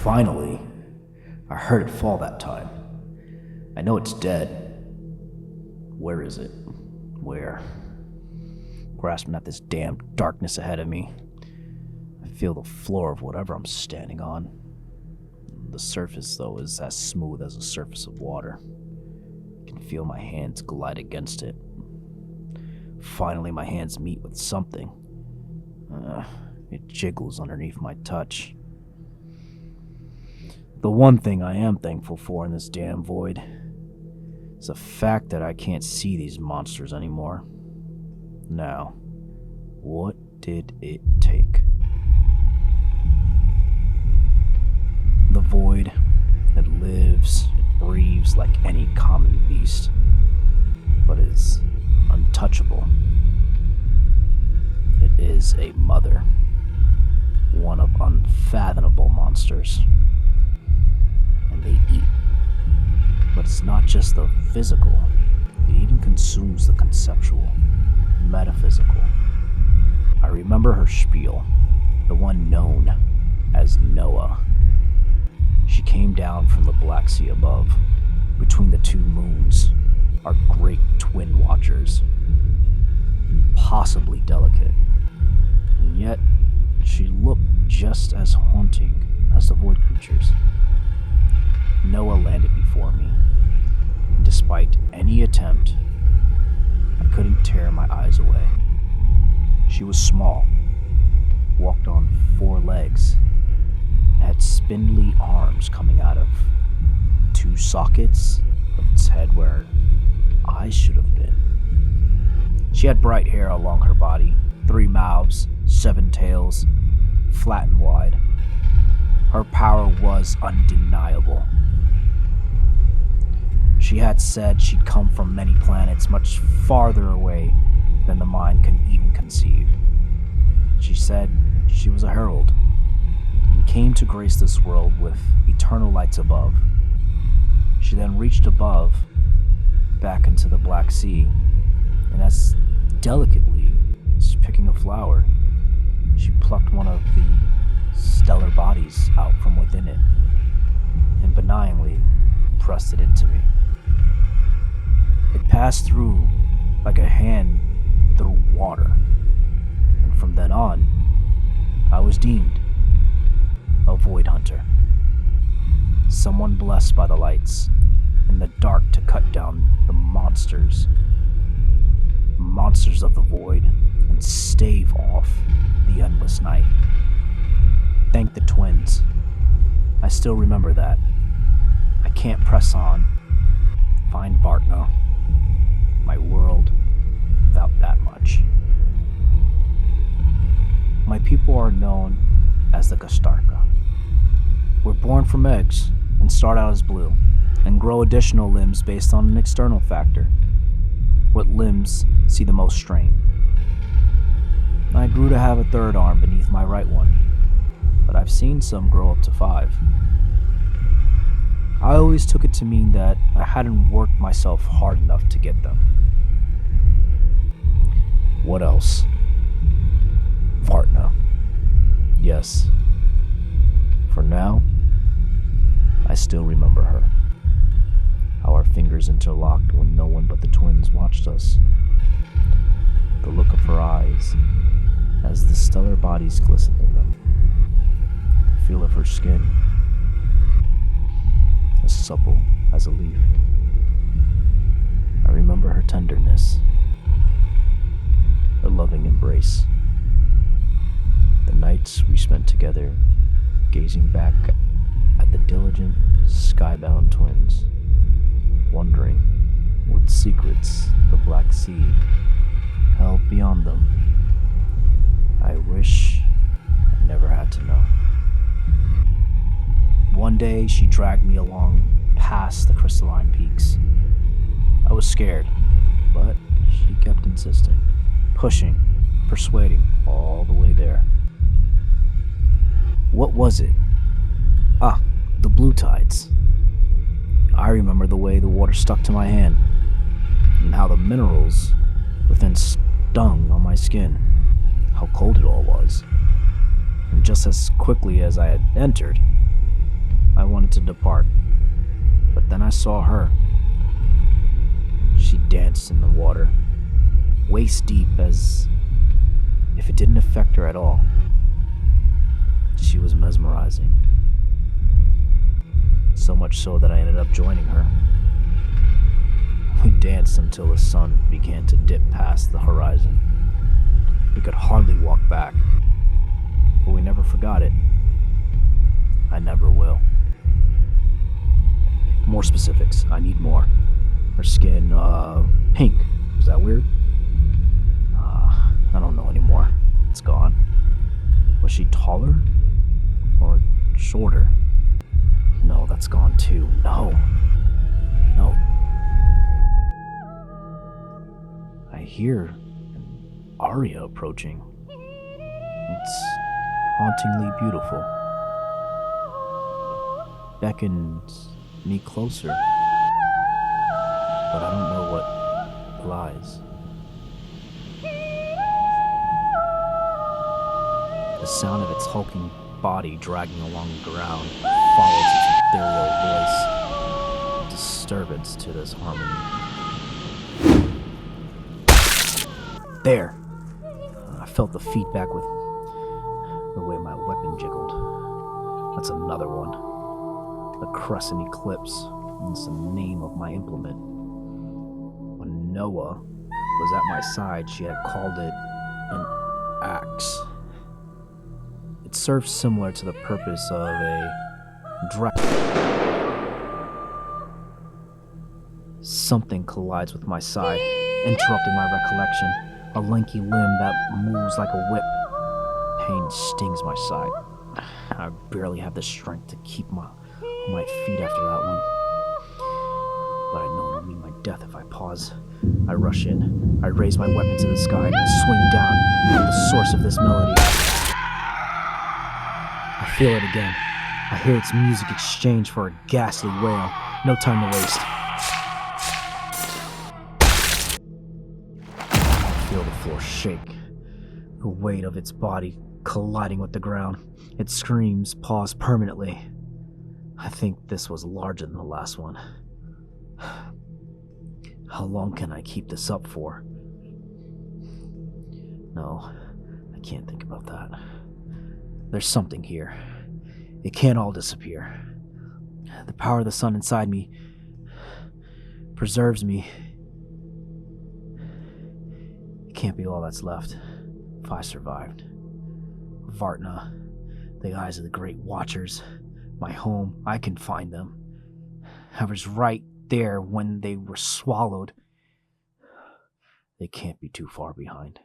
Finally, I heard it fall that time. I know it's dead. Where is it? Where? Grasping at this damn darkness ahead of me, I feel the floor of whatever I'm standing on. The surface, though, is as smooth as the surface of water. I can feel my hands glide against it. Finally, my hands meet with something. It jiggles underneath my touch. The one thing I am thankful for in this damn void is the fact that I can't see these monsters anymore. Now, what did it take? The void, it lives, it breathes like any common beast, but is untouchable. It is a mother, one of unfathomable monsters. And they eat. But it's not just the physical, it even consumes the conceptual, metaphysical. I remember her spiel, the one known as Noah. She came down from the Black Sea above, between the two moons, our great twin watchers. Impossibly delicate, and yet she looked just as haunting as the void creatures. Noah landed before me, and despite any attempt, I couldn't tear my eyes away. She was small, walked on 4 legs, and had spindly arms coming out of 2 sockets of its head where eyes should have been. She had bright hair along her body, 3 mouths, 7 tails, flat and wide. Her power was undeniable. She had said she'd come from many planets much farther away than the mind can even conceive. She said she was a herald and came to grace this world with eternal lights above. She then reached above, back into the Black Sea, and as delicately as picking a flower, she plucked one of the stellar bodies out from within it and benignly pressed it into me. It passed through like a hand through water, and from then on, I was deemed a void hunter. Someone blessed by the lights in the dark to cut down the monsters of the void, and stave off the endless night. Thank the twins. I still remember that. I can't press on, find Vartna, my world, without that much. My people are known as the Gastarka. We're born from eggs and start out as blue, and grow additional limbs based on an external factor. What limbs see the most strain? I grew to have a 3rd arm beneath my right one, but I've seen some grow up to 5. I always took it to mean that I hadn't worked myself hard enough to get them. What else? Vartna. Yes. For now, I still remember her. How our fingers interlocked when no one but the twins watched us. The look of her eyes as the stellar bodies glistened in them. The feel of her skin, as supple as a leaf. I remember her tenderness, her loving embrace. The nights we spent together, gazing back at the diligent, skybound twins, wondering what secrets the Black Sea held beyond them. I wish I never had to know. One day she dragged me along past the crystalline peaks. I was scared, but she kept insisting, pushing, persuading all the way there. What was it? The blue tides. I remember the way the water stuck to my hand, and how the minerals within stung on my skin, how cold it all was. And just as quickly as I had entered, wanted to depart. But then I saw her. She danced in the water, waist deep, as if it didn't affect her at all. She was mesmerizing. So much so that I ended up joining her. We danced until the sun began to dip past the horizon. We could hardly walk back, but we never forgot it. I never will. More specifics. I need more. Her skin, pink. Is that weird? I don't know anymore. It's gone. Was she taller? Or shorter? No, that's gone too. No. I hear an aria approaching. It's hauntingly beautiful. Beckons me closer. But I don't know what lies. The sound of its hulking body dragging along the ground follows its ethereal voice. Disturbance to this harmony. There! I felt the feedback with the way my weapon jiggled. That's another one. The crescent eclipse. It's the name of my implement. When Noah was at my side, she had called it an axe. It serves similar to the purpose of a Something collides with my side, interrupting my recollection. A lanky limb that moves like a whip. Pain stings my side. I barely have the strength to keep on my feet after that one. But I know it'll mean my death if I pause. I rush in. I raise my weapon to the sky and swing down at the source of this melody. I feel it again. I hear its music exchange for a ghastly wail. No time to waste. I feel the floor shake. The weight of its body colliding with the ground. Its screams pause permanently. I think this was larger than the last one. How long can I keep this up for? No, I can't think about that. There's something here. It can't all disappear. The power of the sun inside me preserves me. It can't be all that's left if I survived. Vartna, the eyes of the great watchers, my home, I can find them. I was right there when they were swallowed. They can't be too far behind.